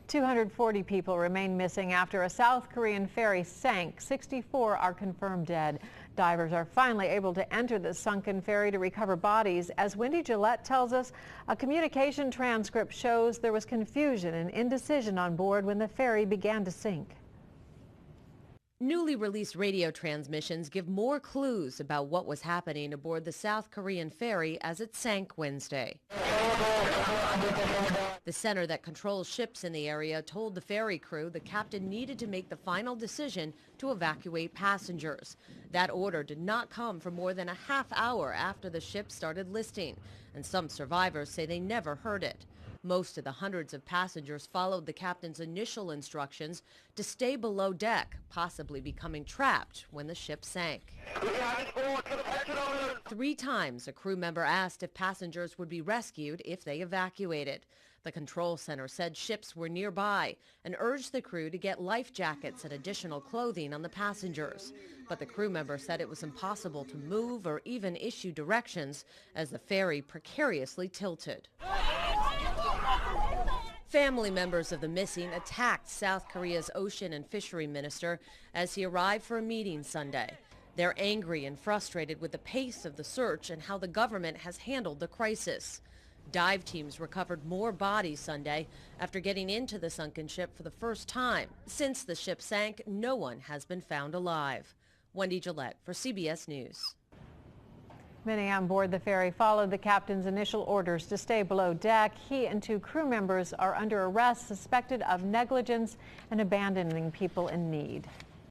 240 people remain missing after a South Korean ferry sank. 64 are confirmed dead. Divers are finally able to enter the sunken ferry to recover bodies. As Wendy Gillette tells us, a communication transcript shows there was confusion and indecision on board when the ferry began to sink. Newly released radio transmissions give more clues about what was happening aboard the South Korean ferry as it sank Wednesday. The center that controls ships in the area told the ferry crew the captain needed to make the final decision to evacuate passengers. That order did not come for more than a half hour after the ship started listing, and some survivors say they never heard it. Most of the hundreds of passengers followed the captain's initial instructions to stay below deck, possibly becoming trapped when the ship sank. 3 times a crew member asked if passengers would be rescued if they evacuated. The control center said ships were nearby and urged the crew to get life jackets and additional clothing on the passengers. But the crew member said it was impossible to move or even issue directions as the ferry precariously tilted. Family members of the missing attacked South Korea's ocean and fishery minister as he arrived for a meeting Sunday. They're angry and frustrated with the pace of the search and how the government has handled the crisis. Dive teams recovered more bodies Sunday after getting into the sunken ship for the first time. Since the ship sank, no one has been found alive. Wendy Gillette for CBS News. Many on board the ferry followed the captain's initial orders to stay below deck. He and 2 crew members are under arrest, suspected of negligence and abandoning people in need.